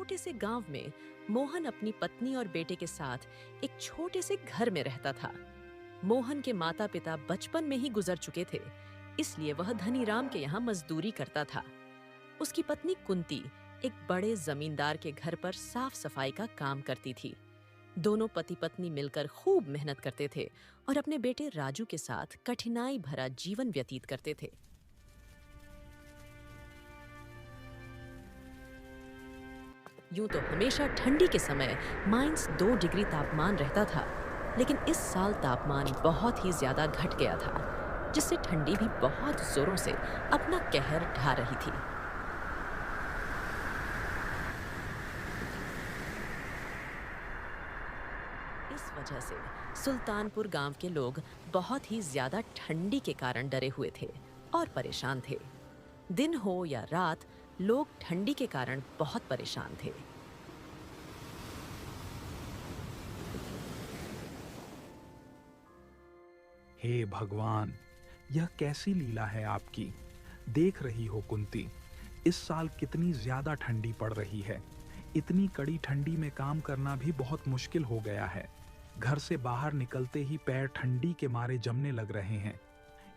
छोटे से गांव में मोहन अपनी पत्नी और बेटे के साथ एक छोटे से घर में रहता था। मोहन के माता पिता बचपन में ही गुजर चुके थे, इसलिए वह धनीराम के यहाँ मजदूरी करता था। उसकी पत्नी कुंती एक बड़े जमींदार के घर पर साफ सफाई का काम करती थी। दोनों पति पत्नी मिलकर खूब मेहनत करते थे और अपने बेटे राजू के साथ कठिनाई भरा जीवन व्यतीत करते थे। यूं तो हमेशा ठंडी के समय -2 डिग्री तापमान रहता था, लेकिन इस साल तापमान बहुत ही ज्यादा घट गया था, जिससे ठंडी भी बहुत जोरों से अपना कहर ढा रही थी। इस वजह से सुल्तानपुर गांव के लोग बहुत ही ज्यादा ठंडी के कारण डरे हुए थे और परेशान थे। दिन हो या रात, लोग ठंडी के कारण बहुत परेशान थे। हे भगवान, यह कैसी लीला है आपकी। देख रही हो कुंती, इस साल कितनी ज्यादा ठंडी पड़ रही है। इतनी कड़ी ठंडी में काम करना भी बहुत मुश्किल हो गया है। घर से बाहर निकलते ही पैर ठंडी के मारे जमने लग रहे हैं।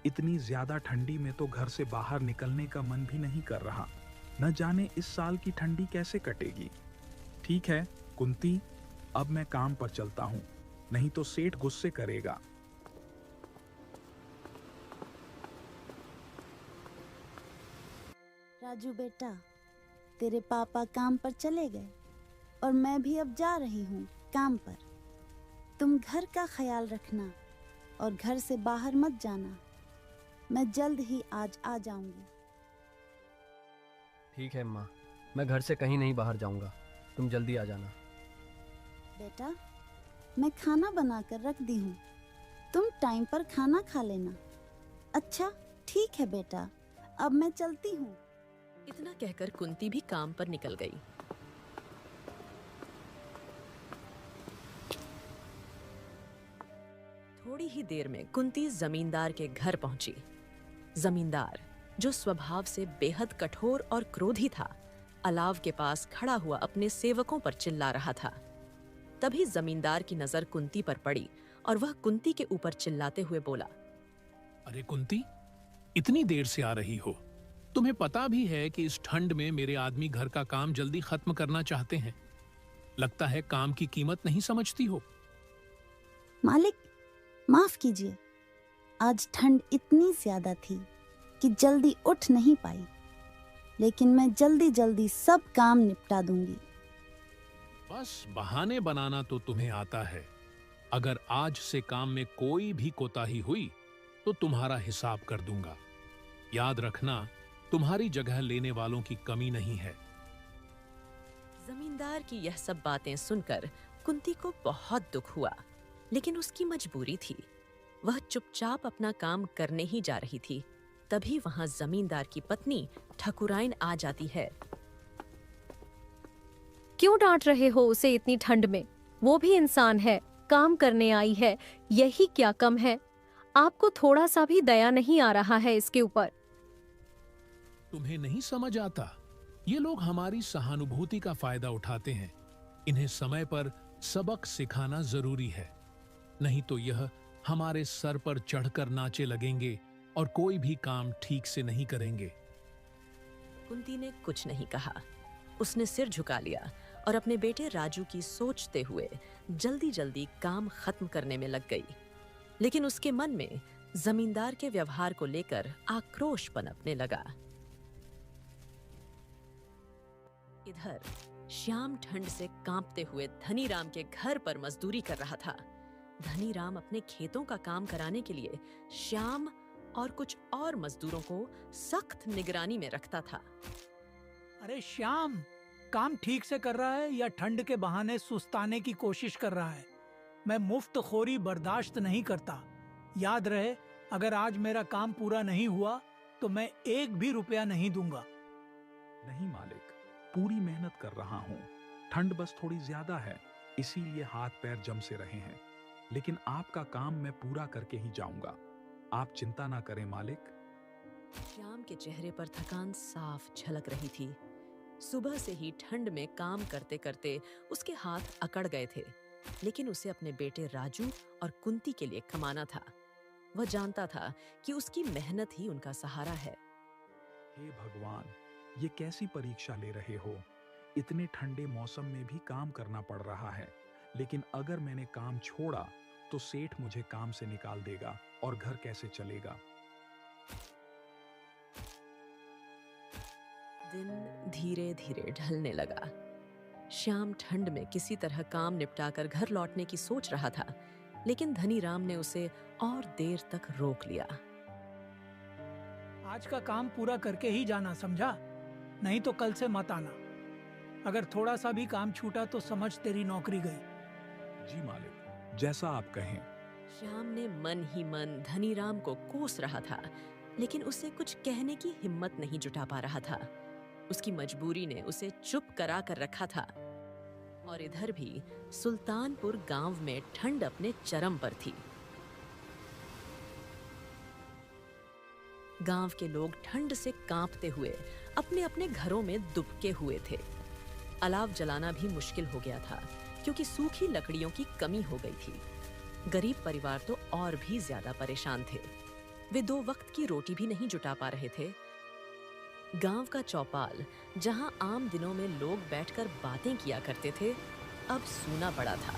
इतनी ज्यादा ठंडी में तो घर से बाहर निकलने का मन भी नहीं कर रहा। न जाने इस साल की ठंडी कैसे कटेगी। ठीक है कुंती, अब मैं काम पर चलता हूँ, नहीं तो सेठ गुस्से करेगा। राजू बेटा, तेरे पापा काम पर चले गए और मैं भी अब जा रही हूँ काम पर। तुम घर का ख्याल रखना और घर से बाहर मत जाना। मैं जल्द ही आज आ जाऊंगी। ठीक है माँ, मैं घर से कहीं नहीं बाहर जाऊंगा, तुम जल्दी आ जाना। बेटा, मैं खाना बनाकर रख दी हूँ, तुम टाइम पर खाना खा लेना। अच्छा ठीक है बेटा, अब मैं चलती हूँ। इतना कहकर कुंती भी काम पर निकल गई। थोड़ी ही देर में कुंती जमींदार के घर पहुंची। जमींदार, जो स्वभाव से बेहद कठोर और क्रोधी था, अलाव के पास खड़ा हुआ अपने सेवकों पर चिल्ला रहा था। तभी जमींदार की नजर कुंती पर पड़ी और वह कुंती के ऊपर चिल्लाते हुए बोला, अरे कुंती, इतनी देर से आ रही हो? तुम्हें पता भी है कि इस ठंड में मेरे आदमी घर का काम जल्दी खत्म करना चाहते हैं। लगता है काम की कीमत नहीं समझती हो। मालिक, माफ कीजिए, आज ठंड इतनी ज्यादा थी कि जल्दी उठ नहीं पाई, लेकिन मैं जल्दी जल्दी सब काम निपटा दूंगी। बस बहाने बनाना तो तुम्हें आता है। अगर आज से काम में कोई भी कोताही हुई तो तुम्हारा हिसाब कर दूंगा। याद रखना, तुम्हारी जगह लेने वालों की कमी नहीं है। जमींदार की यह सब बातें सुनकर कुंती को बहुत दुख हुआ, लेकिन उसकी मजबूरी थी। वह चुपचाप अपना काम करने ही जा रही थी। तभी वहां जमींदार की पत्नी ठकुराइन आ जाती है। क्यों डांट रहे हो उसे इतनी ठंड में? वो भी इंसान है, काम करने आई है, यही क्या कम है? आपको थोड़ा सा भी दया नहीं आ रहा है इसके ऊपर? तुम्हें नहीं समझ आता? ये लोग हमारी सहानुभूति का फायदा उठाते हैं। इन्हें समय पर सबक सिखाना जरूरी है, नहीं तो यह हमारे सर पर चढ़कर नाचे लगेंगे और कोई भी काम ठीक से नहीं करेंगे। कुंती ने कुछ नहीं कहा। उसने सिर झुका लिया और अपने बेटे राजू की सोचते हुए जल्दी जल्दी काम खत्म करने में लग गई। लेकिन उसके मन में जमींदार के व्यवहार को लेकर आक्रोश पनपने लगा। इधर श्याम ठंड से कांपते हुए धनीराम के घर पर मजदूरी कर रहा था। धनीराम अपने खेतों का काम कराने के लिए श्याम और कुछ और मजदूरों को सख्त निगरानी में रखता था। अरे श्याम, काम ठीक से कर रहा है या ठंड के बहाने सुस्ताने की कोशिश कर रहा है? मैं मुफ्तखोरी बर्दाश्त नहीं करता। याद रहे, अगर आज मेरा काम पूरा नहीं हुआ तो मैं 1 भी रुपया नहीं दूंगा। नहीं मालिक, पूरी मेहनत कर रहा हूँ। ठंड बस थोड़ी ज्यादा है, इसीलिए हाथ पैर जम से रहे हैं। लेकिन आपका काम मैं पूरा करके ही जाऊंगा। आप चिंता ना करें मालिक। श्याम के चेहरे पर थकान साफ झलक रही थी। सुबह से ही ठंड में काम करते करते उसके हाथ अकड़ गए थे, लेकिन उसे अपने बेटे राजू और कुंती के लिए कमाना था। वह जानता था कि उसकी मेहनत ही उनका सहारा है। हे भगवान, ये कैसी परीक्षा ले रहे हो? इतने ठंडे मौसम में भी काम करना पड़ रहा है, लेकिन अगर मैंने काम छोड़ा तो सेठ मुझे काम से निकाल देगा और घर कैसे चलेगा? दिन धीरे धीरे ढलने लगा। श्याम ठंड में किसी तरह काम निपटाकर घर लौटने की सोच रहा था, लेकिन धनीराम ने उसे और देर तक रोक लिया। आज का काम पूरा करके ही जाना, समझा? नहीं तो कल से मत आना। अगर थोड़ा सा भी काम छूटा तो समझ तेरी नौकरी गई। जी मालिक, जैसा आप कहें। श्याम ने मन ही मन धनीराम को कोस रहा था, लेकिन उसे कुछ कहने की हिम्मत नहीं जुटा पा रहा था। उसकी मजबूरी ने उसे चुप करा कर रखा था। और इधर भी सुल्तानपुर गांव में ठंड अपने चरम पर थी। गांव के लोग ठंड से कांपते हुए अपने अपने घरों में दुबके हुए थे। अलाव जलाना भी मुश्किल हो गया था, क्योंकि सूखी लकड़ियों की कमी हो गई थी। गरीब परिवार तो और भी ज्यादा परेशान थे। वे 2 वक्त की रोटी भी नहीं जुटा पा रहे थे। गांव का चौपाल, जहां आम दिनों में लोग बैठकर बातें किया करते थे, अब सूना पड़ा था।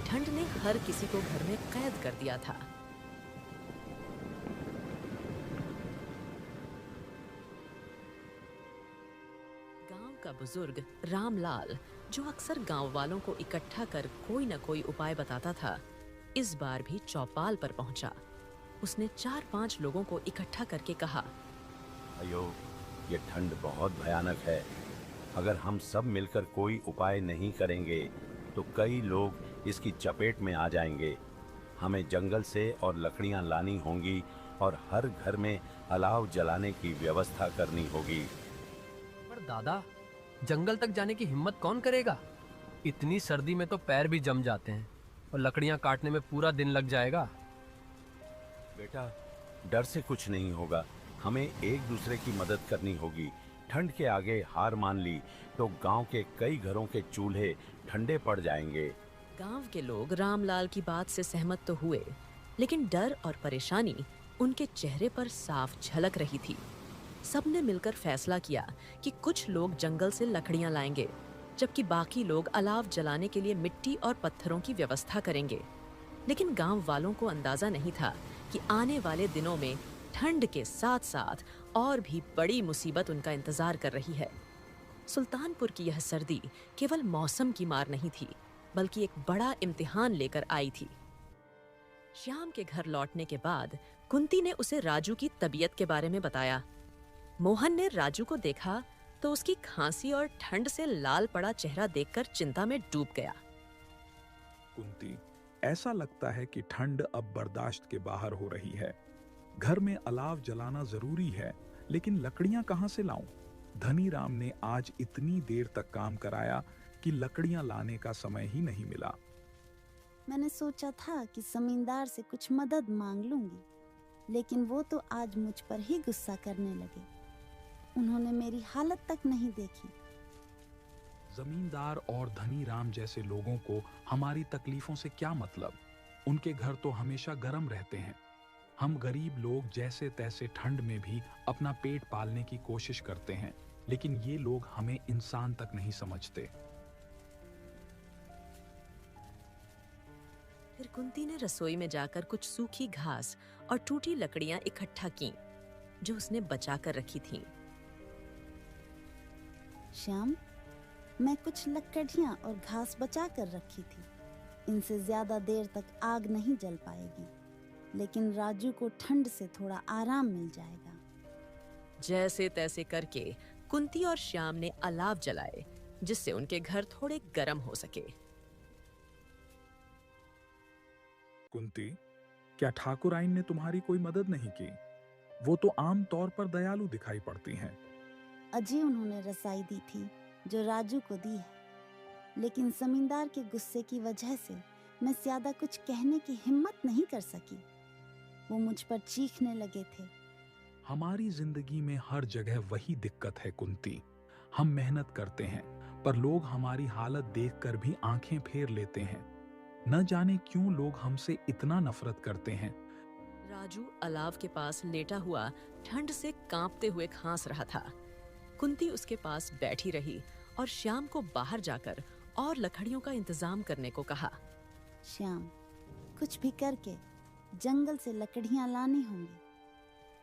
ठंड ने हर किसी को घर में कैद कर दिया था। गांव का बुजुर्ग रामलाल, जो अक्सर गांव वालों को इकट्ठा कर कोई न कोई उपाय बताता था, इस बार भी चौपाल पर पहुंचा। उसने 4-5 लोगों को इकट्ठा करके कहा, अयो, ये ठंड बहुत भयानक है। अगर हम सब मिलकर कोई उपाय नहीं करेंगे तो कई लोग इसकी चपेट में आ जाएंगे। हमें जंगल से और लकड़ियां लानी होंगी और हर घर में अलाव जलाने की व्यवस्था करनी होगी। पर दादा, जंगल तक जाने की हिम्मत कौन करेगा? इतनी सर्दी में तो पैर भी जम जाते हैं और लकड़ियां काटने में पूरा दिन लग जाएगा। बेटा, डर से कुछ नहीं होगा। हमें एक दूसरे की मदद करनी होगी। ठंड के आगे हार मान ली तो गांव के कई घरों के चूल्हे ठंडे पड़ जाएंगे। गांव के लोग रामलाल की बात से सहमत तो हुए, लेकिन डर और परेशानी उनके चेहरे पर साफ झलक रही थी। सबने मिलकर फैसला किया कि कुछ लोग जंगल से लकड़ियां लाएंगे, जबकि बाकी लोग अलाव जलाने के लिए मिट्टी और पत्थरों की व्यवस्था करेंगे। लेकिन गांव वालों को अंदाजा नहीं था कि आने वाले दिनों में ठंड के साथ साथ और भी बड़ी मुसीबत उनका इंतजार कर रही है। सुल्तानपुर की यह सर्दी केवल मौसम की मार नहीं थी, बल्कि एक बड़ा इम्तिहान लेकर आई थी। श्याम के घर लौटने के बाद कुंती ने उसे राजू की तबीयत के बारे में बताया। मोहन ने राजू को देखा तो उसकी खांसी और ठंड से लाल पड़ा चेहरा देखकर चिंता में डूब गया। कुंती, ऐसा लगता है कि ठंड अब बर्दाश्त के बाहर हो रही है। घर में अलाव जलाना जरूरी है, लेकिन लकड़ियां कहां से लाऊं? धनीराम ने आज इतनी देर तक काम कराया कि लकड़ियां लाने का समय ही नहीं मिला। मैंने सोचा था कि जमींदार से कुछ मदद मांग लूंगी, लेकिन वो तो आज मुझ पर ही गुस्सा करने लगे। उन्होंने मेरी हालत तक नहीं देखी। जमींदार और धनीराम जैसे लोगों को हमारी तकलीफों से क्या मतलब? उनके घर तो हमेशा गर्म रहते हैं। हम गरीब लोग जैसे तैसे ठंड में भी अपना पेट पालने की कोशिश करते हैं, लेकिन ये लोग हमें इंसान तक नहीं समझते। फिर कुंती ने रसोई में जाकर कुछ सूखी घास और टूटी लकड़ियां इकट्ठा कीं, जो उसने बचा कर रखी थीं। श्याम, मैं कुछ लकड़ियां और घास बचा कर रखी थी। इनसे ज्यादा देर तक आग नहीं जल पाएगी, लेकिन राजू को ठंड से थोड़ा आराम मिल जाएगा। जैसे तैसे करके कुंती और श्याम ने अलाव जलाए, जिससे उनके घर थोड़े गर्म हो सके। कुंती, क्या ठाकुर आइन ने तुम्हारी कोई मदद नहीं की? वो तो आम तौर पर दयालु दिखाई पड़ती हैं। अजय उन्होंने रसाई दी थी जो राजू को दी है, लेकिन जमींदार के गुस्से की वजह से मैं ज्यादा कुछ कहने की हिम्मत नहीं कर सकी। वो मुझ पर चीखने लगे थे। हमारी जिंदगी में हर जगह वही दिक्कत है कुंती। हम मेहनत करते हैं, पर लोग हमारी हालत देखकर भी आंखें फेर लेते हैं। न जाने क्यों लोग हमसे इतना नफरत करते हैं। राजू अलाव के पास लेटा हुआ ठंड से कांपते हुए खांस रहा था। कुंती उसके पास बैठी रही और श्याम को बाहर जाकर और लकड़ियों का इंतजाम करने को कहा। श्याम, कुछ भी करके जंगल से लकड़ियां लानी होंगी।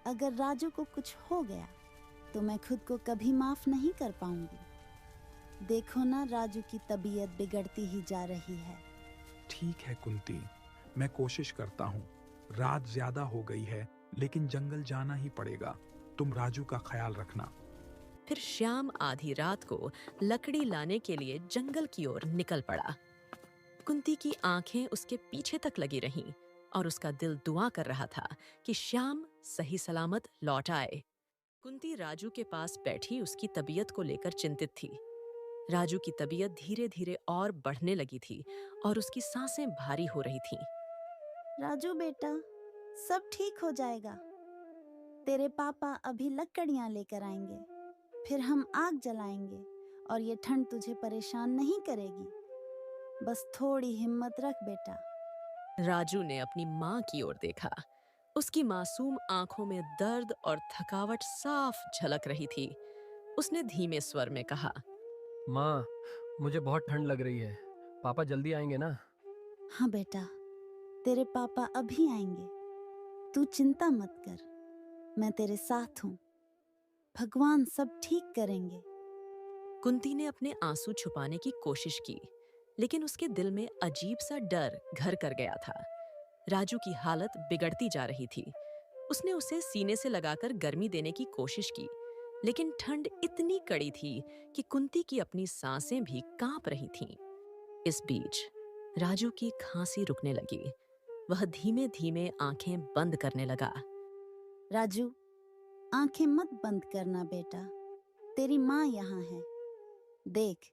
अगर राजू को कुछ हो गया तो मैं खुद को कभी माफ नहीं कर पाऊंगी। देखो ना, राजू की तबीयत बिगड़ती ही जा रही है। ठीक है कुंती, मैं कोशिश करता हूँ। रात ज्यादा हो गई है, लेकिन जंगल जाना ही पड़ेगा। तुम राजू का ख्याल रखना। फिर श्याम आधी रात को लकड़ी लाने के लिए जंगल की ओर निकल पड़ा। कुंती की आंखें उसके पीछे तक लगी रहीं और उसका दिल दुआ कर रहा था कि श्याम सही सलामत लौट आए। कुंती राजू के पास बैठी उसकी तबीयत को लेकर चिंतित थी। राजू की तबीयत धीरे धीरे और बढ़ने लगी थी और उसकी सांसें भारी हो रही थीं। राजू बेटा, सब ठीक हो जाएगा। तेरे पापा अभी लकड़ियां लेकर आएंगे, फिर हम आग जलाएंगे और ये ठंड तुझे परेशान नहीं करेगी। बस थोड़ी हिम्मत रख बेटा। राजू ने अपनी माँ की ओर देखा। उसकी मासूम आंखों में दर्द और थकावट साफ झलक रही थी। उसने धीमे स्वर में कहा, माँ, मुझे बहुत ठंड लग रही है। पापा जल्दी आएंगे ना? हाँ बेटा, तेरे पापा अभी आएंगे। तू चिंता मत कर, मैं तेरे साथ हूँ। भगवान सब ठीक करेंगे। कुंती ने अपने आंसू छुपाने की कोशिश की, लेकिन उसके दिल में अजीब सा डर घर कर गया था। राजू की हालत बिगड़ती जा रही थी। उसने उसे सीने से लगाकर गर्मी देने की कोशिश की, लेकिन ठंड इतनी कड़ी थी कि कुंती की अपनी सांसें भी कांप रही थीं। इस बीच राजू की खांसी रुकने लगी। वह धीमे धीमे आंखें बंद करने लगा। राजू, आंखें मत बंद करना बेटा। तेरी माँ यहाँ है। देख,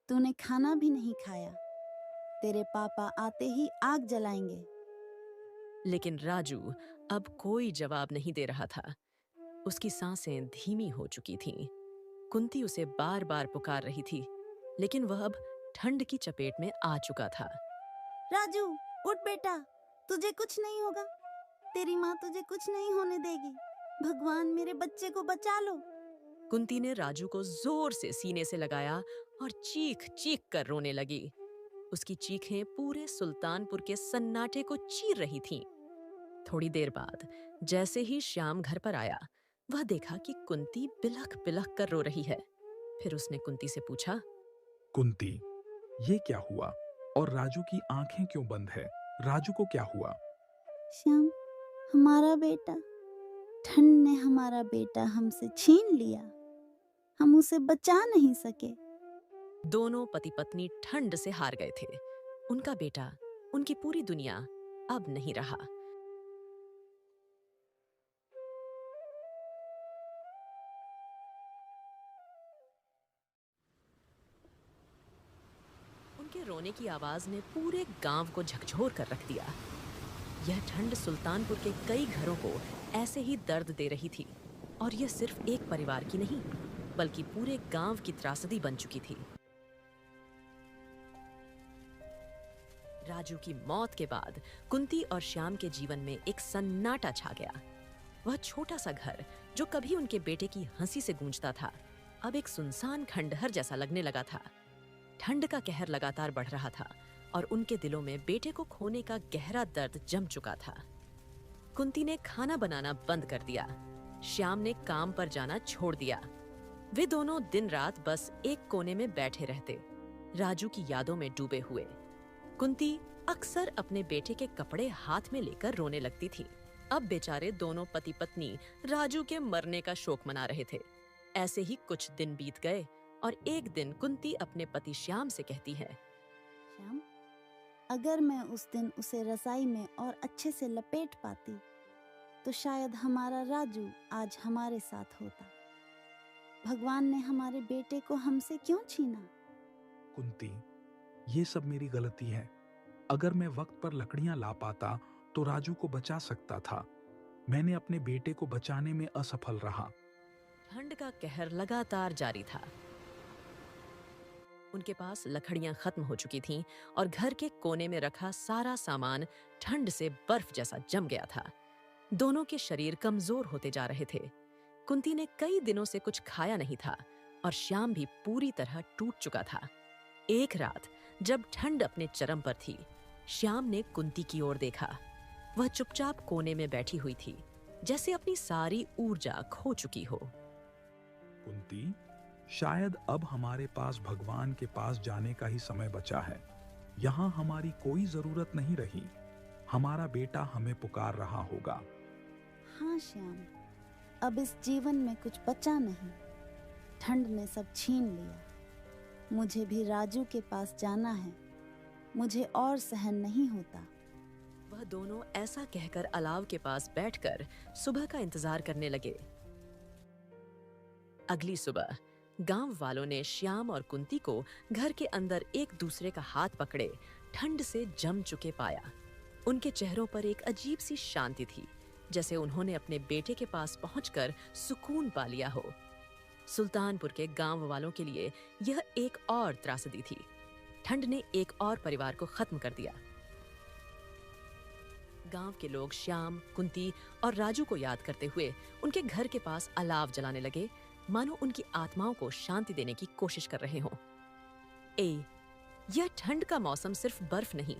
तूने खाना भी नहीं खाया। तेरे पापा आते ही आग जलाएंगे। लेकिन राजू अब कोई जवाब नहीं दे रहा था। उसकी सांसें धीमी हो चुकी थीं। कुंती उसे बार बार पुकार रही थी, लेकिन वह अब ठंड की चपेट में आ चुका था। राजू, उठ बेटा, तुझे कुछ नहीं होगा। तेरी माँ तुझे कुछ नहीं होने देगी। भगवान, मेरे बच्चे को बचा लो। कुंती ने राजू को जोर से सीने से लगाया और चीख चीख कर रोने लगी। उसकी चीखें पूरे सुल्तानपुर के सन्नाटे को चीर रही थीं। थोड़ी देर बाद जैसे ही श्याम घर पर आया, वह देखा कि कुंती बिलख बिलख कर रो रही है। फिर उसने कुंती से पूछा, कुंती, ये क्या हुआ? और राजू की आंखें क्यों बंद है? राजू को क्या हुआ? श्याम, हमारा बेटा, ठंड ने हमारा बेटा हमसे छीन लिया। हम उसे बचा नहीं सके। दोनों पति पत्नी ठंड से हार गए थे। उनका बेटा, उनकी पूरी दुनिया अब नहीं रहा। उनके रोने की आवाज ने पूरे गांव को झकझोर कर रख दिया। यह ठंड सुल्तानपुर के कई घरों को ऐसे ही दर्द दे रही थी, और यह सिर्फ एक परिवार की नहीं, बल्कि पूरे गांव की त्रासदी बन चुकी थी। राजू की मौत के बाद कुंती और श्याम के जीवन में एक सन्नाटा छा गया। वह छोटा सा घर, जो कभी उनके बेटे की हंसी से गूंजता था, अब एक सुनसान खंडहर जैसा लगने लगा था। ठंड का कहर लगातार बढ़ रहा था और उनके दिलों में बेटे को खोने का गहरा दर्द जम चुका था। कुंती ने खाना बनाना बंद कर दिया। श्याम ने काम पर जाना छोड़ दिया। वे दोनों दिन रात बस एक कोने में बैठे रहते, राजू की यादों में डूबे हुए। कुंती अक्सर अपने बेटे के कपड़े हाथ में लेकर रोने लगती थी। अब बेचारे दोनों पति पत्नी राजू के मरने का शोक मना रहे थे। ऐसे ही कुछ दिन बीत गए और एक दिन कुंती अपने पति श्याम से कहती है, श्याम, अगर मैं उस दिन उसे रजाई में और अच्छे से लपेट पाती, तो शायद हमारा राजू आज हमारे साथ होता। भगवान ने हमारे बेटे को हमसे क्यों छीना? कुंती, ये सब मेरी गलती है। अगर मैं वक्त पर लकड़ियां ला पाता तो राजू को बचा सकता था। मैंने अपने बेटे को बचाने में असफल रहा। ठंड का कहर लगातार जारी था। उनके पास लकड़ियां खत्म हो चुकी थीं और घर के कोने में रखा सारा सामान ठंड से बर्फ जैसा जम गया था। दोनों के शरीर कमजोर होते जा रहे थे। कुंती ने कई दिनों से कुछ खाया नहीं था और श्याम भी पूरी तरह टूट चुका था। एक रात जब ठंड अपने चरम पर थी, श्याम ने कुंती की ओर देखा। वह चुपचाप कोने में बैठी हुई थी, जैसे अपनी सारी ऊर्जा खो चुकी हो। कुंती, शायद अब हमारे पास भगवान के पास जाने का ही समय बचा है। यहाँ हमारी कोई जरूरत नहीं रही। हमारा बेटा हमें पुकार रहा होगा। हाँ श्याम, अब इस जीवन में कुछ बचा नहीं। ठंड ने सब छीन लिया। मुझे भी राजू के पास जाना है। मुझे और सहन नहीं होता। वह दोनों ऐसा कहकर अलाव के पास बैठकर सुबह का इंतजार करने लगे। अगली सुबह गांव वालों ने श्याम और कुंती को घर के अंदर एक दूसरे का हाथ पकड़े ठंड से जम चुके पाया। उनके चेहरों पर एक अजीब सी शांति थी, जैसे उन्होंने अपने बेटे के पास पहुंचकर सुकून पा लिया हो। सुल्तानपुर के गांव वालों के लिए यह एक और त्रासदी थी। ठंड ने एक और परिवार को खत्म कर दिया। गांव के लोग श्याम, कुंती और राजू को याद करते हुए उनके घर के पास अलाव जलाने लगे, मानो उनकी आत्माओं को शांति देने की कोशिश कर रहे हों। यह ठंड का मौसम सिर्फ बर्फ नहीं,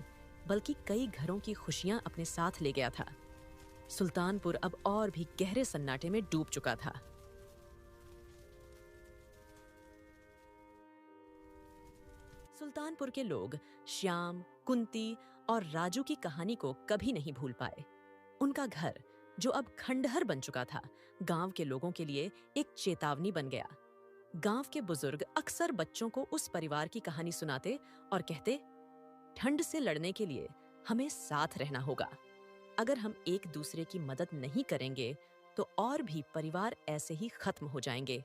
बल्कि कई घरों की खुशियां अपने साथ ले गया था। सुल्तानपुर अब और भी गहरे सन्नाटे में डूब चुका था। सुल्तानपुर के लोग श्याम, कुंती और राजू की कहानी को कभी नहीं भूल पाए। उनका घर, जो अब खंडहर बन चुका था, गांव के लोगों के लिए एक चेतावनी बन गया। गांव के बुजुर्ग अक्सर बच्चों को उस परिवार की कहानी सुनाते और कहते, ठंड से लड़ने के लिए हमें साथ रहना होगा। अगर हम एक दूसरे की मदद नहीं करेंगे तो और भी परिवार ऐसे ही खत्म हो जाएंगे।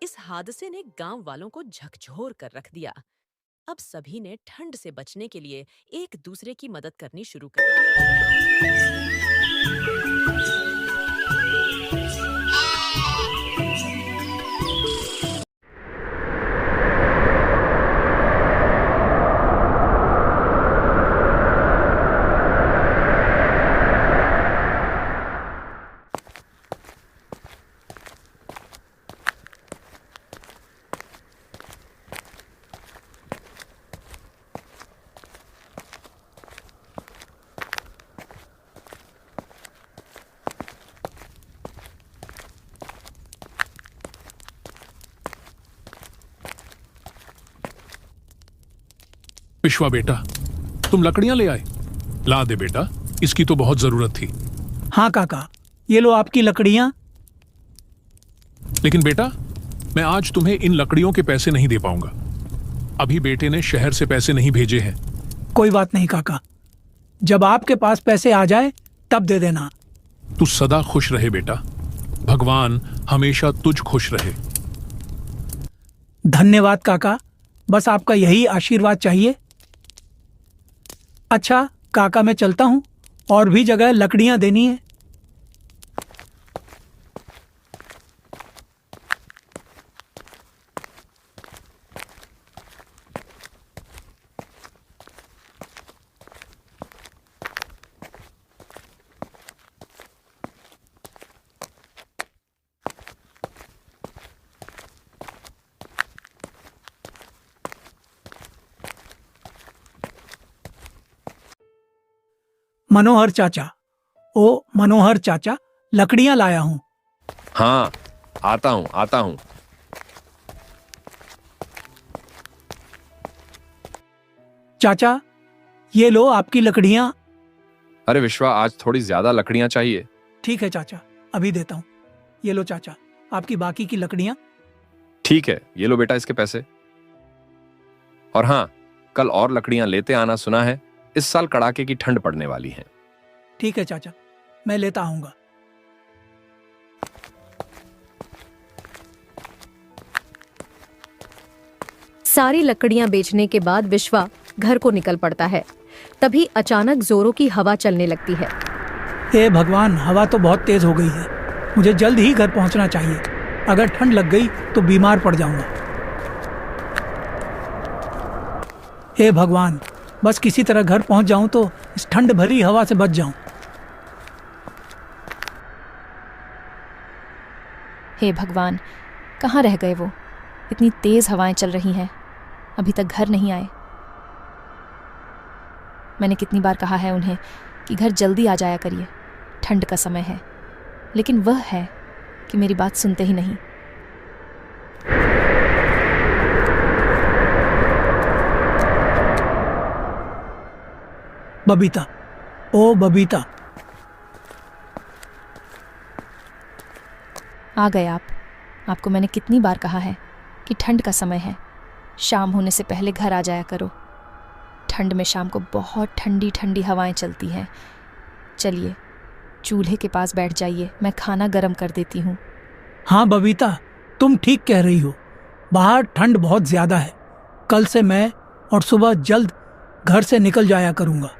इस हादसे ने गांव वालों को झकझोर कर रख दिया। अब सभी ने ठंड से बचने के लिए एक दूसरे की मदद करनी शुरू कर दी। विश्वा बेटा, तुम लकड़ियां ले आए? ला दे बेटा, इसकी तो बहुत जरूरत थी। हाँ काका, ये लो आपकी लकड़ियां। लेकिन बेटा, मैं आज तुम्हें इन लकड़ियों के पैसे नहीं दे पाऊंगा। अभी बेटे ने शहर से पैसे नहीं भेजे हैं। कोई बात नहीं काका, जब आपके पास पैसे आ जाए तब दे देना। तू सदा खुश रहे बेटा। भगवान हमेशा तुझ खुश रहे। धन्यवाद काका, बस आपका यही आशीर्वाद चाहिए। अच्छा काका, मैं चलता हूँ, और भी जगह लकड़ियां देनी है। मनोहर चाचा, ओ मनोहर चाचा, लकड़ियां लाया हूं। हाँ, आता हूं। चाचा, ये लो आपकी लकड़ियां। अरे विश्वा, आज थोड़ी ज्यादा लकड़ियां चाहिए। ठीक है चाचा, अभी देता हूं। ये लो चाचा, आपकी बाकी की लकड़ियां। ठीक है, ये लो बेटा इसके पैसे। और हाँ, कल और लकड़ियां लेते आना। सुना है इस साल कड़ाके की ठंड पड़ने वाली है। ठीक है चाचा, मैं लेता आऊंगा। सारी लकड़ियां बेचने के बाद विश्वा घर को निकल पड़ता है। तभी अचानक जोरों की हवा चलने लगती है। हे भगवान, हवा तो बहुत तेज हो गई है। मुझे जल्द ही घर पहुंचना चाहिए। अगर ठंड लग गई तो बीमार पड़ जाऊंगा। हे भगवान, बस किसी तरह घर पहुंच जाऊं तो इस ठंड भरी हवा से बच जाऊं। हे भगवान, कहाँ रह गए वो? इतनी तेज हवाएं चल रही हैं, अभी तक घर नहीं आए। मैंने कितनी बार कहा है उन्हें कि घर जल्दी आ जाया करिए, ठंड का समय है, लेकिन वह है कि मेरी बात सुनते ही नहीं। बबीता, ओ बबीता। आ गए आप। आपको मैंने कितनी बार कहा है कि ठंड का समय है, शाम होने से पहले घर आ जाया करो। ठंड में शाम को बहुत ठंडी ठंडी हवाएं चलती हैं। चलिए चूल्हे के पास बैठ जाइए, मैं खाना गर्म कर देती हूँ। हाँ बबीता, तुम ठीक कह रही हो, बाहर ठंड बहुत ज्यादा है। कल से मैं और सुबह जल्द घर से निकल जाया करूंगा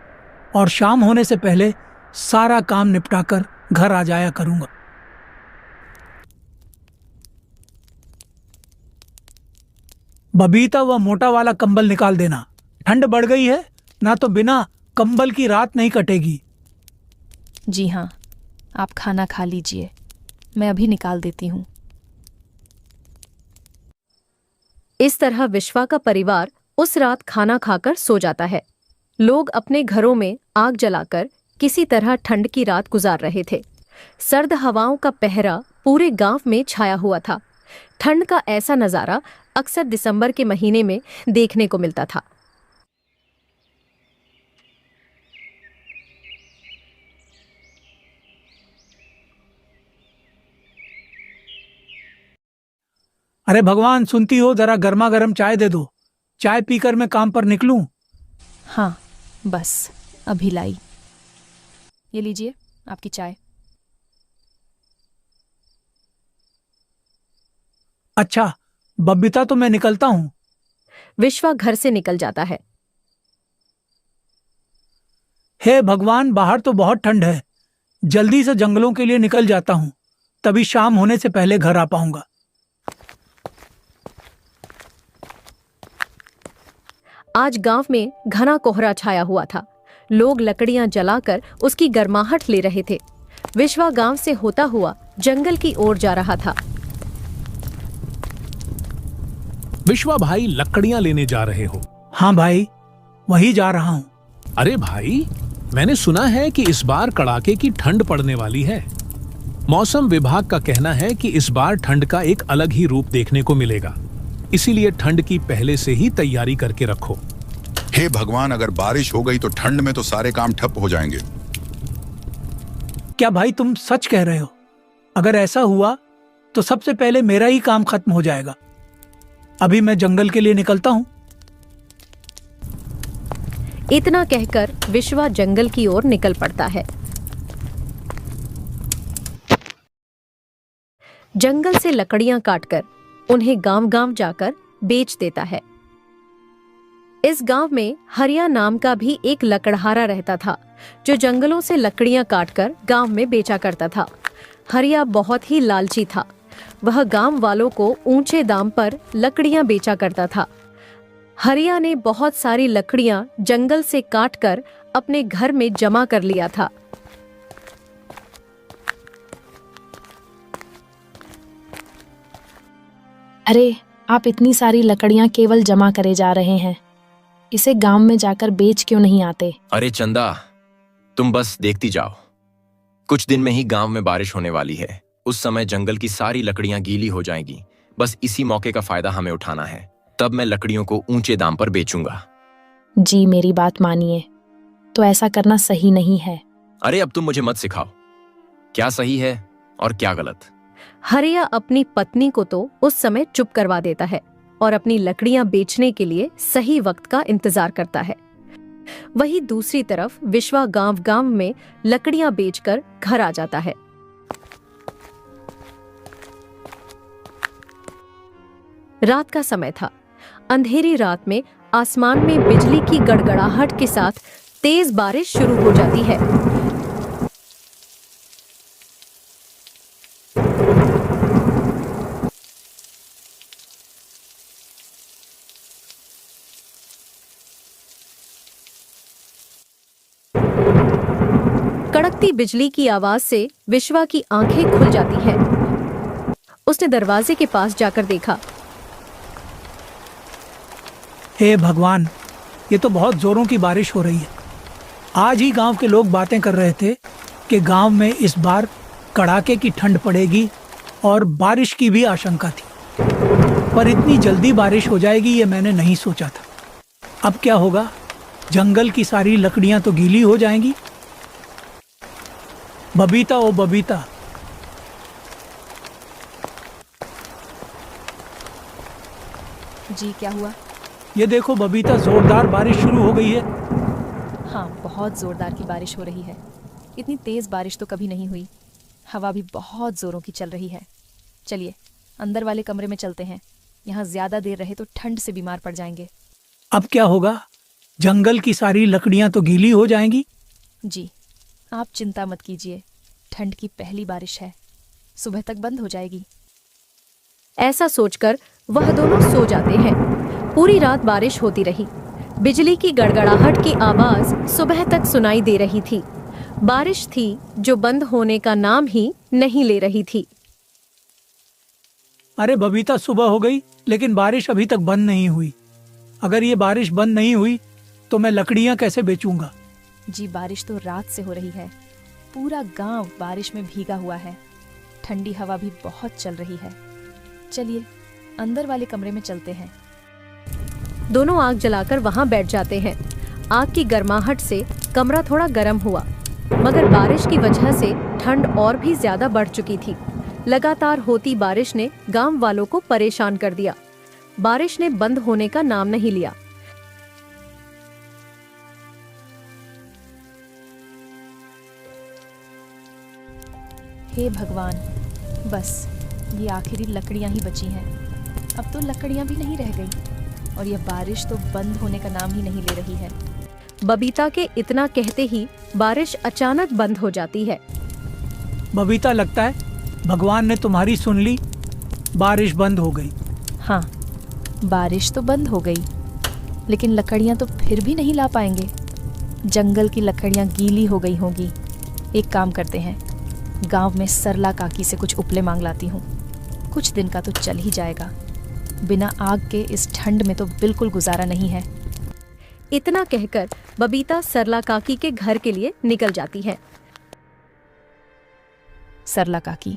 और शाम होने से पहले सारा काम निपटाकर घर आ जाया करूंगा। बबीता, वह मोटा वाला कंबल निकाल देना, ठंड बढ़ गई है ना, तो बिना कंबल की रात नहीं कटेगी। जी हाँ, आप खाना खा लीजिए, मैं अभी निकाल देती हूँ। इस तरह विश्वा का परिवार उस रात खाना खाकर सो जाता है। लोग अपने घरों में आग जलाकर किसी तरह ठंड की रात गुजार रहे थे। सर्द हवाओं का पहरा पूरे गांव में छाया हुआ था। ठंड का ऐसा नजारा अक्सर दिसंबर के महीने में देखने को मिलता था। अरे भगवान, सुनती हो, जरा गर्मा गर्म चाय दे दो, चाय पीकर मैं काम पर निकलूं। हाँ बस अभी लाई। ये लीजिए आपकी चाय। अच्छा बबीता, तो मैं निकलता हूँ। विश्वा घर से निकल जाता है। हे भगवान, बाहर तो बहुत ठंड है, जल्दी से जंगलों के लिए निकल जाता हूँ, तभी शाम होने से पहले घर आ पाऊंगा। आज गांव में घना कोहरा छाया हुआ था। लोग लकड़ियां जलाकर उसकी गर्माहट ले रहे थे। विश्वा गांव से होता हुआ जंगल की ओर जा रहा था। विश्वा भाई, लकड़ियां लेने जा रहे हो? हाँ भाई, वही जा रहा हूँ। अरे भाई, मैंने सुना है कि इस बार कड़ाके की ठंड पड़ने वाली है। मौसम विभाग का कहना है कि इस बार ठंड का एक अलग ही रूप देखने को मिलेगा, इसीलिए ठंड की पहले से ही तैयारी करके रखो। हे भगवान, अगर बारिश हो गई तो ठंड में तो सारे काम ठप हो जाएंगे। क्या भाई, तुम सच कह रहे हो? अगर ऐसा हुआ तो सबसे पहले मेरा ही काम खत्म हो जाएगा। अभी मैं जंगल के लिए निकलता हूँ। इतना कहकर विश्वा जंगल की ओर निकल पड़ता है। जंगल से लकड़ियां काटकर उन्हें गांव-गांव जाकर बेच देता है। इस गांव में हरिया नाम का भी एक लकड़हारा रहता था, जो जंगलों से लकड़ियां काटकर गांव में बेचा करता था। हरिया बहुत ही लालची था। वह गांव वालों को ऊंचे दाम पर लकड़ियां बेचा करता था। हरिया ने बहुत सारी लकड़ियां जंगल से काटकर अपने घर में जमा कर लिया था। अरे, आप इतनी सारी लकड़ियां केवल जमा करे जा रहे हैं, इसे गांव में जाकर बेच क्यों नहीं आते? अरे चंदा, तुम बस देखती जाओ, कुछ दिन में ही गांव में बारिश होने वाली है। उस समय जंगल की सारी लकड़ियां गीली हो जाएंगी। बस इसी मौके का फायदा हमें उठाना है, तब मैं लकड़ियों को ऊंचे दाम पर बेचूंगा। जी मेरी बात मानिए, तो ऐसा करना सही नहीं है। अरे अब तुम मुझे मत सिखाओ क्या सही है और क्या गलत। हरिया अपनी पत्नी को तो उस समय चुप करवा देता है और अपनी लकड़ियां बेचने के लिए सही वक्त का इंतजार करता है। वहीं दूसरी तरफ विश्वा गांव-गांव में लकड़ियां बेचकर घर आ जाता है। रात का समय था। अंधेरी रात में आसमान में बिजली की गड़गड़ाहट के साथ तेज बारिश शुरू हो जाती है। कड़कती बिजली की आवाज से विश्वा की आंखें खुल जाती हैं। उसने दरवाजे के पास जाकर देखा। हे भगवान, ये तो बहुत जोरों की बारिश हो रही है। आज ही गांव के लोग बातें कर रहे थे कि गांव में इस बार कड़ाके की ठंड पड़ेगी और बारिश की भी आशंका थी, पर इतनी जल्दी बारिश हो जाएगी ये मैंने नहीं सोचा था। अब क्या होगा? जंगल की सारी लकड़ियां तो गीली हो जाएंगी। बबीता, ओ बबीता, जी क्या हुआ? ये देखो बबीता, जोरदार बारिश शुरू हो गई है। हाँ, बहुत जोरदार की बारिश हो रही है। इतनी तेज बारिश तो कभी नहीं हुई। हवा भी बहुत जोरों की चल रही है। चलिए अंदर वाले कमरे में चलते हैं। यहाँ ज्यादा देर रहे तो ठंड से बीमार पड़ जाएंगे। अब क्या होगा? जंगल की सारी लकड़ियां तो गीली हो जाएंगी। जी आप चिंता मत कीजिए, ठंड की पहली बारिश है, सुबह तक बंद हो जाएगी। ऐसा सोचकर वह दोनों सो जाते हैं। पूरी रात बारिश होती रही। बिजली की गड़गड़ाहट की आवाज सुबह तक सुनाई दे रही थी। बारिश थी जो बंद होने का नाम ही नहीं ले रही थी। अरे बबीता, सुबह हो गई लेकिन बारिश अभी तक बंद नहीं हुई। अगर ये बारिश बंद नहीं हुई तो मैं लकड़ियां कैसे बेचूंगा? जी बारिश तो रात से हो रही है। पूरा गांव बारिश में भीगा हुआ है। ठंडी हवा भी बहुत चल रही है। चलिए अंदर वाले कमरे में चलते हैं। दोनों आग जलाकर वहां बैठ जाते हैं। आग की गर्माहट से कमरा थोड़ा गर्म हुआ, मगर बारिश की वजह से ठंड और भी ज्यादा बढ़ चुकी थी। लगातार होती बारिश ने गांव वालों को परेशान कर दिया। बारिश ने बंद होने का नाम नहीं लिया। हे भगवान, बस ये आखिरी लकड़ियां ही बची हैं। अब तो लकड़ियां भी नहीं रह गई और यह बारिश तो बंद होने का नाम ही नहीं ले रही है। बबीता के इतना कहते ही बारिश अचानक बंद हो जाती है। बबीता, लगता है भगवान ने तुम्हारी सुन ली। बारिश बंद हो गई। हाँ, बारिश तो बंद हो गई, लेकिन लकड़ियां तो फिर भी नहीं ला पाएंगे। जंगल की लकड़ियां गीली हो गई होंगी। एक काम करते हैं, गांव में सरला काकी से कुछ उपले मांग लाती हूँ। कुछ दिन का तो चल ही जाएगा। बिना आग के इस ठंड में तो बिल्कुल गुजारा नहीं है। इतना कहकर बबीता सरला काकी के घर के लिए निकल जाती है। सरला काकी,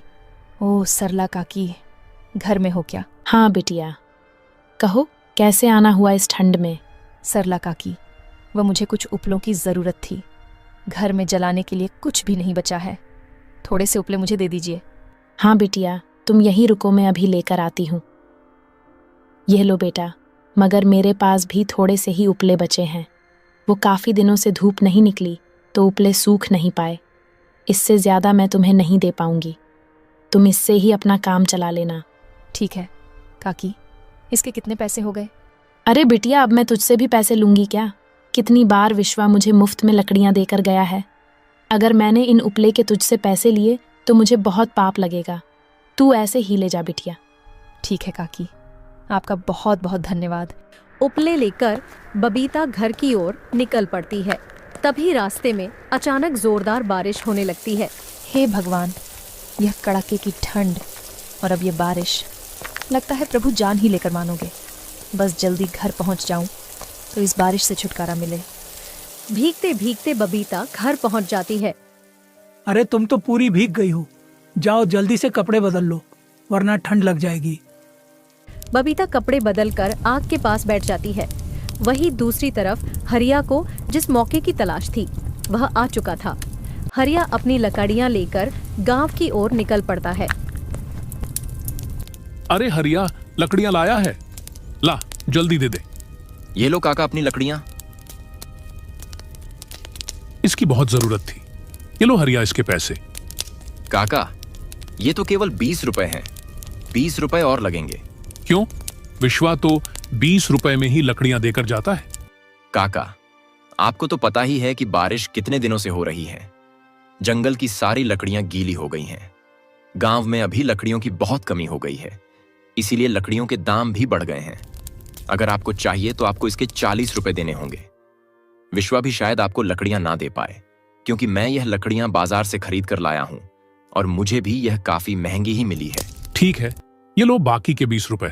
ओ सरला काकी, घर में हो क्या? हाँ बिटिया, कहो कैसे आना हुआ इस ठंड में? सरला काकी, वह मुझे कुछ उपलों की ज़रूरत थी। घर में जलाने के लिए कुछ भी नहीं बचा है। थोड़े से उपले मुझे दे दीजिए। हाँ बिटिया, तुम यहीं रुको, मैं अभी लेकर आती हूँ। यह लो बेटा, मगर मेरे पास भी थोड़े से ही उपले बचे हैं। वो काफ़ी दिनों से धूप नहीं निकली तो उपले सूख नहीं पाए। इससे ज़्यादा मैं तुम्हें नहीं दे पाऊंगी। तुम इससे ही अपना काम चला लेना। ठीक है काकी, इसके कितने पैसे हो गए? अरे बिटिया, अब मैं तुझसे भी पैसे लूंगी क्या? कितनी बार विश्वा मुझे मुफ्त में लकड़ियां देकर गया है। अगर मैंने इन उपले के तुझसे पैसे लिए तो मुझे बहुत पाप लगेगा। तू ऐसे ही ले जा बिटिया। ठीक है काकी, आपका बहुत बहुत धन्यवाद। उपले लेकर बबीता घर की ओर निकल पड़ती है। तभी रास्ते में अचानक जोरदार बारिश होने लगती है। हे भगवान, यह कड़ाके की ठंड और अब यह बारिश। लगता है प्रभु जान ही लेकर मानोगे। बस जल्दी घर पहुंच जाऊं तो इस बारिश से छुटकारा मिले। भीगते भीगते बबीता घर पहुंच जाती है। अरे तुम तो पूरी भीग गई हो। जाओ जल्दी से कपड़े बदल लो, वरना ठंड लग जाएगी। बबीता कपड़े बदलकर आग के पास बैठ जाती है। वहीं दूसरी तरफ हरिया को जिस मौके की तलाश थी वह आ चुका था। हरिया अपनी लकड़ियां लेकर गांव की ओर निकल पड़ता है। अरे हरिया, लकड़ियां लाया है? ला, जल्दी दे दे। ये लो काका अपनी लकड़ियां। इसकी बहुत जरूरत थी। ये लो हरिया, इसके पैसे। काका, ये तो केवल 20 रुपए हैं। 20 रुपए और लगेंगे। क्यों? विश्वा तो 20 रुपए में ही लकड़ियां देकर जाता है। काका, आपको तो पता ही है कि बारिश कितने दिनों से हो रही है। जंगल की सारी लकड़ियां गीली हो गई हैं। गांव में अभी लकड़ियों की बहुत कमी हो गई है, इसीलिए लकड़ियों के दाम भी बढ़ गए हैं। अगर आपको चाहिए तो आपको इसके 40 रुपए देने होंगे। विश्वा भी शायद आपको लकड़ियां ना दे पाए, क्योंकि मैं यह लकड़ियां बाजार से खरीद कर लाया हूं और मुझे भी यह काफी महंगी ही मिली है। ठीक है, ये लो बाकी के 20 रुपए।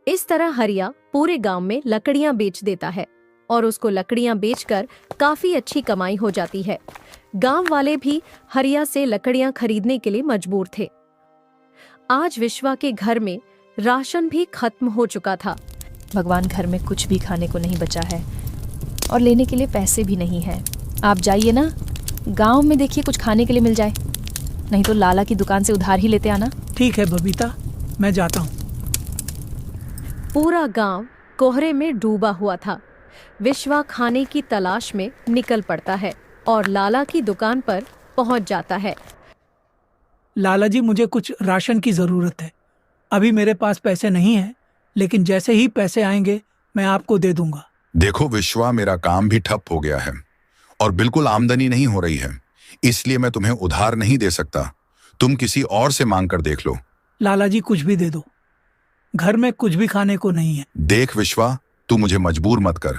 इस तरह हरिया पूरे गांव में लकड़ियां बेच देता है और उसको लकड़ियां बेचकर काफी अच्छी कमाई हो जाती है। गांव वाले भी हरिया से लकड़ियां खरीदने के लिए मजबूर थे। आज विश्वा के घर में राशन भी खत्म हो चुका था। भगवान, घर में कुछ भी खाने को नहीं बचा है और लेने के लिए पैसे भी नहीं है। आप जाइए ना, गांव में देखिए कुछ खाने के लिए मिल जाए, नहीं तो लाला की दुकान से उधार ही लेते आना। ठीक है बबीता, मैं जाता हूँ। पूरा गांव कोहरे में डूबा हुआ था। विश्वा खाने की तलाश में निकल पड़ता है और लाला की दुकान पर पहुंच जाता है। लाला जी, मुझे कुछ राशन की जरूरत है। अभी मेरे पास पैसे नहीं है, लेकिन जैसे ही पैसे आएंगे मैं आपको दे दूंगा। देखो विश्वा, मेरा काम भी ठप हो गया है और बिल्कुल आमदनी नहीं हो रही है, इसलिए मैं तुम्हें उधार नहीं दे सकता। तुम किसी और से मांग कर देख लो। लाला जी, कुछ भी दे दो, घर में कुछ भी खाने को नहीं है। देख विश्वा, तू मुझे मजबूर मत कर,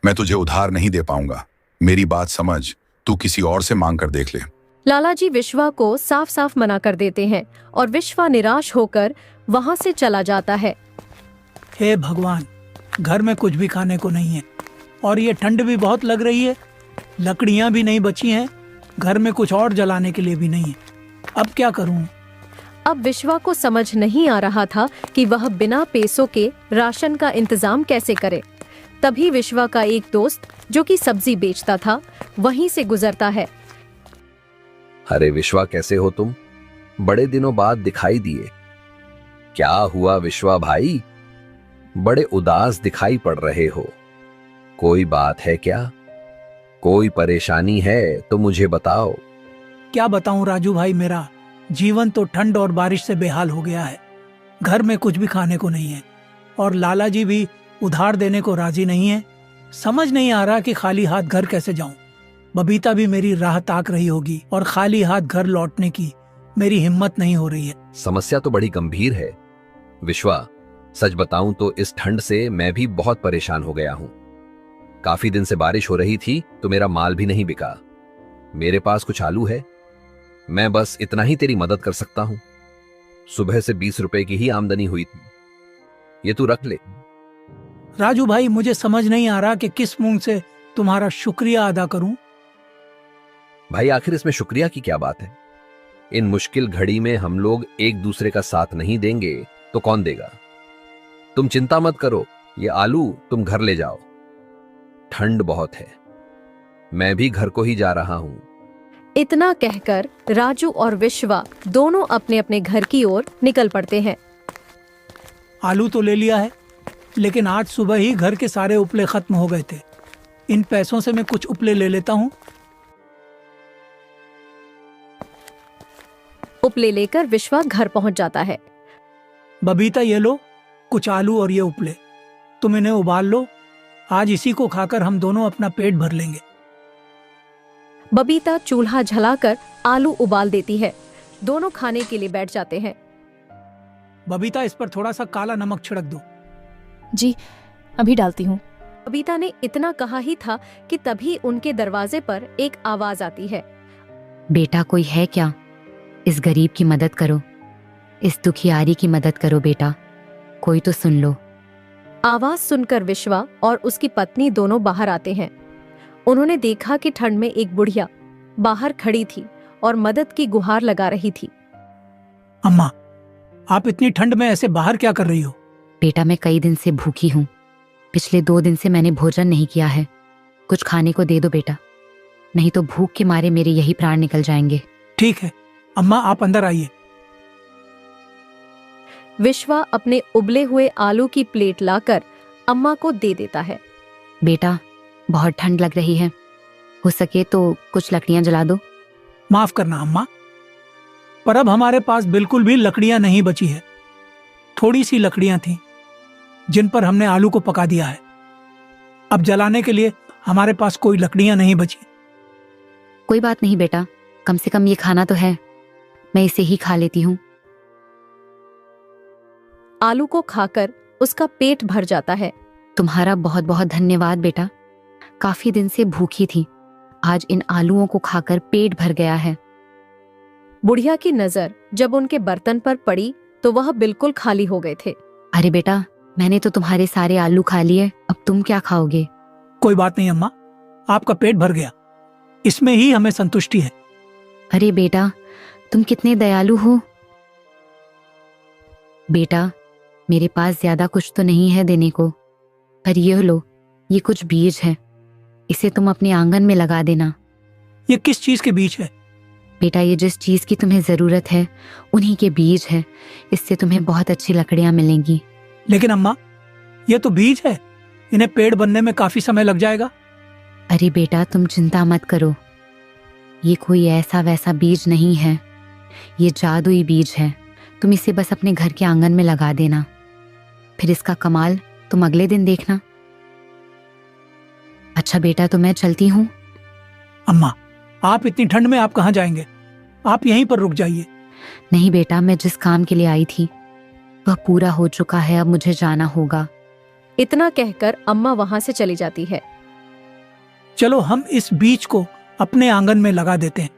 मैं तुझे उधार नहीं दे पाऊंगा। मेरी बात समझ, तू किसी और से मांग कर देख ले। लाला जी विश्वा को साफ साफ मना कर देते हैं और विश्वा निराश होकर वहां से चला जाता है। हे भगवान, घर में कुछ भी खाने को नहीं है और ये ठंड भी बहुत लग रही है। लकड़ियां भी नहीं बची हैं, घर में कुछ और जलाने के लिए भी नहीं है। अब क्या करूं? अब विश्वा को समझ नहीं आ रहा था कि वह बिना पैसों के राशन का इंतजाम कैसे करे। तभी विश्वा का एक दोस्त जो कि सब्जी बेचता था वहीं से गुजरता है। अरे विश्वा, कैसे हो तुम? बड़े दिनों बाद दिखाई दिए। क्या हुआ विश्वा भाई? बड़े उदास दिखाई पड़ रहे हो। कोई बात है क्या? कोई परेशानी है तो मुझे बताओ। क्या बताऊं राजू भाई, मेरा जीवन तो ठंड और बारिश से बेहाल हो गया है। घर में कुछ भी खाने को नहीं है और लाला जी भी उधार देने को राजी नहीं है। समझ नहीं आ रहा कि खाली हाथ घर कैसे जाऊं। बबीता भी मेरी राह ताक रही होगी और खाली हाथ घर लौटने की मेरी हिम्मत नहीं हो रही है। समस्या तो बड़ी गंभीर है विश्वा। सच बताऊं तो इस ठंड से मैं भी बहुत परेशान हो गया हूं। काफी दिन से बारिश हो रही थी तो मेरा माल भी नहीं बिका। मेरे पास कुछ आलू है, मैं बस इतना ही तेरी मदद कर सकता हूं। सुबह से 20 रुपए की ही आमदनी हुई थी, ये तू रख ले। राजू भाई, मुझे समझ नहीं आ रहा कि किस मुंह से तुम्हारा शुक्रिया अदा करूं। भाई, आखिर इसमें शुक्रिया की क्या बात है? इन मुश्किल घड़ी में हम लोग एक दूसरे का साथ नहीं देंगे तो कौन देगा? तुम चिंता मत करो, ये आलू तुम घर ले जाओ। ठंड बहुत है, मैं भी घर को ही जा रहा हूं। इतना कहकर राजू और विश्वा दोनों अपने अपने घर की ओर निकल पड़ते हैं। आलू तो ले लिया है, लेकिन आज सुबह ही घर के सारे उपले खत्म हो गए थे। इन पैसों से मैं कुछ उपले ले लेता हूं। उपले लेकर विश्वा घर पहुंच जाता है। बबीता, ये लो कुछ आलू और ये उपले, तुम इन्हें उबाल लो। आज इसी को खाकर हम दोनों अपना पेट भर लेंगे। बबीता चूल्हा जलाकर आलू उबाल देती है। दोनों खाने के लिए बैठ जाते हैं। बबीता, इस पर थोड़ा सा काला नमक छिड़क दो। जी, अभी डालती हूँ। बबीता ने इतना कहा ही था कि तभी उनके दरवाजे पर एक आवाज आती है। बेटा, कोई है क्या? इस गरीब की मदद करो, इस दुखियारी की मदद करो बेटा, कोई तो सुन लो। आवाज सुनकर विश्वा और उसकी पत्नी दोनों बाहर आते हैं। उन्होंने देखा कि ठंड में एक बुढ़िया बाहर खड़ी थी और मदद की गुहार लगा रही थी। अम्मा, आप इतनी ठंड में ऐसे बाहर क्या कर रही हो? बेटा, मैं कई दिन से भूखी हूँ। पिछले 2 दिन से मैंने भोजन नहीं किया है। कुछ खाने को दे दो बेटा, नहीं तो भूख के मारे मेरे यही प्राण निकल जाएंगे। ठीक है अम्मा, आप अंदर आइए। विश्वा अपने उबले हुए आलू की प्लेट लाकर अम्मा को दे देता है। बेटा, बहुत ठंड लग रही है, हो सके तो कुछ लकड़ियां जला दो। माफ करना अम्मा, पर अब हमारे पास बिल्कुल भी लकड़ियां नहीं बची है। थोड़ी सी लकड़ियां थीं जिन पर हमने आलू को पका दिया है। अब जलाने के लिए हमारे पास कोई लकड़ियां नहीं बची। कोई बात नहीं बेटा, कम से कम ये खाना तो है, मैं इसे ही खा लेती हूँ। आलू को खाकर उसका पेट भर जाता है। तुम्हारा बहुत बहुत धन्यवाद बेटा, काफी दिन से भूखी थी, आज इन आलूओं को खाकर पेट भर गया है। बुढ़िया की नजर जब उनके बर्तन पर पड़ी तो वह बिल्कुल खाली हो गए थे। अरे बेटा, मैंने तो तुम्हारे सारे आलू खा लिए, अब तुम क्या खाओगे? कोई बात नहीं अम्मा, आपका पेट भर गया, इसमें ही हमें संतुष्टि है। अरे बेटा, तुम कितने दयालु हो। बेटा, मेरे पास ज्यादा कुछ तो नहीं है देने को, पर यह लो, ये कुछ बीज है, इसे तुम अपने आंगन में लगा देना। ये किस चीज के बीज है? बेटा, ये जिस चीज की तुम्हें जरूरत है उन्हीं के बीज है, इससे तुम्हें बहुत अच्छी लकड़ियां मिलेंगी। लेकिन अम्मा, ये तो बीज है, इन्हें पेड़ बनने में काफी समय लग जाएगा। अरे बेटा, तुम चिंता मत करो, ये कोई ऐसा वैसा बीज नहीं है, ये जादुई बीज है। तुम इसे बस अपने घर के आंगन में लगा देना, फिर इसका कमाल तुम अगले दिन देखना। अच्छा बेटा, तो मैं चलती हूँ। अम्मा, आप इतनी ठंड में आप कहाँ जाएंगे? आप यहीं पर रुक जाइए। नहीं बेटा, मैं जिस काम के लिए आई थी वह पूरा हो चुका है, अब मुझे जाना होगा। इतना कहकर अम्मा वहां से चली जाती है। चलो हम इस बीज को अपने आंगन में लगा देते हैं।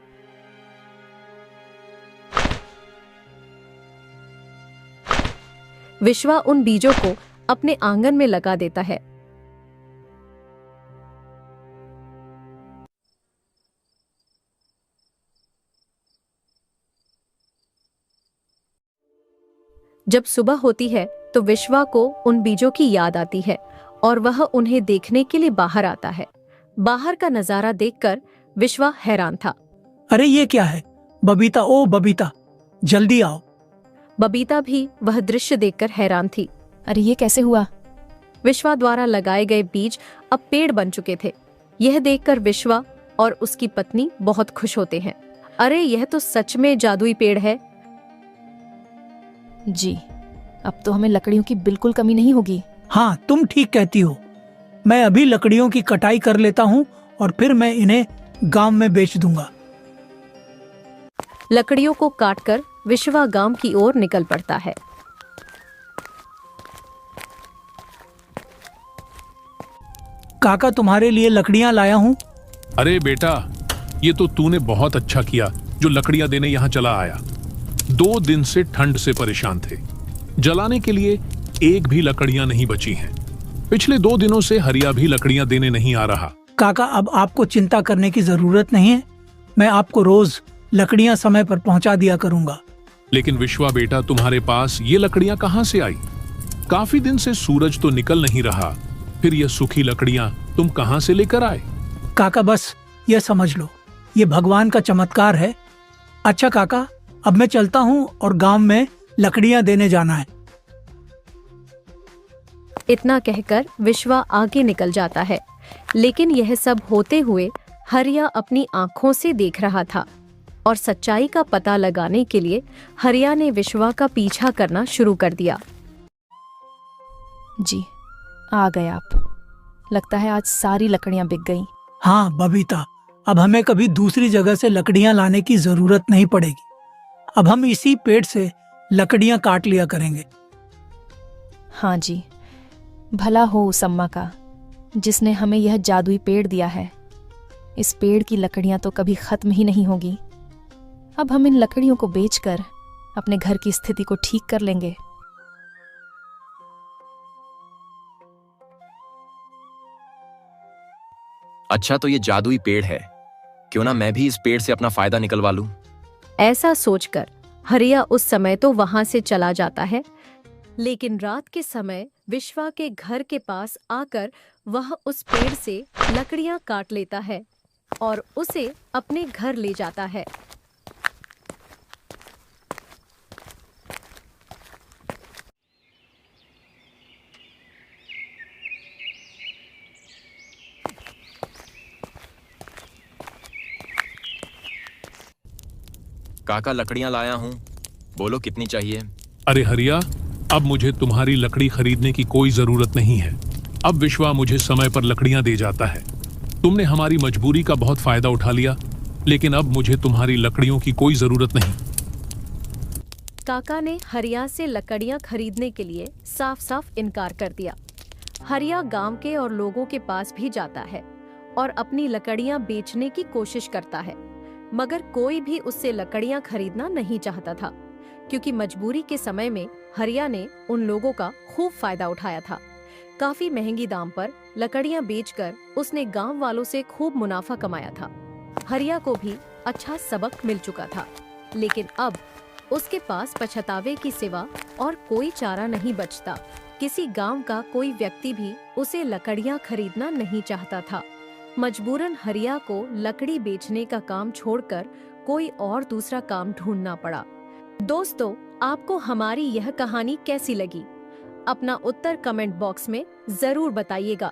विश्वा उन बीजों को अपने आंगन में लगा देता है। जब सुबह होती है तो विश्वा को उन बीजों की याद आती है और वह उन्हें देखने के लिए बाहर आता है। बाहर का नजारा देखकर विश्वा हैरान था। अरे ये क्या है? बबीता, ओ बबीता, जल्दी आओ। बबीता भी वह दृश्य देखकर हैरान थी। अरे ये कैसे हुआ? विश्वा द्वारा लगाए गए बीज अब पेड़ बन चुके थे। यह देखकर विश्वा और उसकी पत्नी बहुत खुश होते हैं। अरे यह तो सच में जादुई पेड़ है। जी, अब तो हमें लकड़ियों की बिल्कुल कमी नहीं होगी। हाँ, तुम ठीक कहती हो। मैं अभी लकड़ियों की कटाई कर लेता हूँ और फिर मैं इन्हें गांव में बेच दूंगा। लकड़ियों को काटकर विश्वा गांव की ओर निकल पड़ता है। काका, तुम्हारे लिए लकड़ियां लाया हूँ। अरे बेटा, ये तो तूने बहुत अच्छा किया जो लकड़ियां देने यहाँ चला आया। 2 दिन से ठंड से परेशान थे, जलाने के लिए एक भी लकड़ियां नहीं बची हैं। पिछले 2 दिनों से हरिया भी लकड़ियां देने नहीं आ रहा। काका, अब आपको चिंता करने की जरूरत नहीं है, मैं आपको रोज लकड़ियां समय पर पहुंचा दिया करूंगा। लेकिन विश्वा बेटा, तुम्हारे पास ये लकड़ियां कहाँ से आई? काफी दिन से सूरज तो निकल नहीं रहा, फिर ये सूखी लकड़ियां तुम कहाँ से लेकर आए? काका, बस ये समझ लो, ये भगवान का चमत्कार है। अच्छा काका, अब मैं चलता हूँ और गांव में लकड़ियां देने जाना है। इतना कहकर विश्वा आगे निकल जाता है, लेकिन यह सब होते हुए हरिया अपनी आंखों से देख रहा था और सच्चाई का पता लगाने के लिए हरिया ने विश्वा का पीछा करना शुरू कर दिया। जी, आ गए आप। लगता है आज सारी लकड़ियां बिक गईं। हाँ बबीता, अब हमें कभी दूसरी जगह से लकड़ियां लाने की जरूरत नहीं पड़ेगी। अब हम इसी पेड़ से लकड़ियां काट लिया करेंगे। हाँ जी, भला हो उस अम्मा का जिसने हमें यह जादुई पेड़ दिया है। इस पेड़ की लकड़ियां तो कभी खत्म ही नहीं होगी। अब हम इन लकड़ियों को बेचकर अपने घर की स्थिति को ठीक कर लेंगे। अच्छा, तो ये जादुई पेड़ है, क्यों ना मैं भी इस पेड़ से अपना फायदा निकलवा लूं। ऐसा सोचकर हरिया उस समय तो वहां से चला जाता है, लेकिन रात के समय विश्वा के घर के पास आकर वह उस पेड़ से लकड़ियां काट लेता है और उसे अपने घर ले जाता है। काका, लकड़ियां लाया हूं, बोलो कितनी चाहिए? अरे हरिया, अब मुझे तुम्हारी लकड़ी खरीदने की कोई जरूरत नहीं है। अब विश्वा मुझे समय पर लकड़ियां दे जाता है। तुमने हमारी मजबूरी का बहुत फायदा उठा लिया, लेकिन अब मुझे तुम्हारी लकड़ियों की कोई जरूरत नहीं। काका ने हरिया से लकड़ियां खरीदने के लिए साफ साफ इनकार कर दिया। हरिया गांव के और लोगों के पास भी जाता है और अपनी लकड़ियां बेचने की कोशिश करता है, मगर कोई भी उससे लकड़ियां खरीदना नहीं चाहता था, क्योंकि मजबूरी के समय में हरिया ने उन लोगों का खूब फायदा उठाया था। काफी महंगी दाम पर लकड़ियां बेचकर उसने गांव वालों से खूब मुनाफा कमाया था। हरिया को भी अच्छा सबक मिल चुका था, लेकिन अब उसके पास पछतावे की सिवा और कोई चारा नहीं बचता। किसी गांव का कोई व्यक्ति भी उसे लकड़ियां खरीदना नहीं चाहता था। मजबूरन हरिया को लकड़ी बेचने का काम छोड़कर कोई और दूसरा काम ढूंढना पड़ा। दोस्तों, आपको हमारी यह कहानी कैसी लगी? अपना उत्तर कमेंट बॉक्स में जरूर बताइएगा।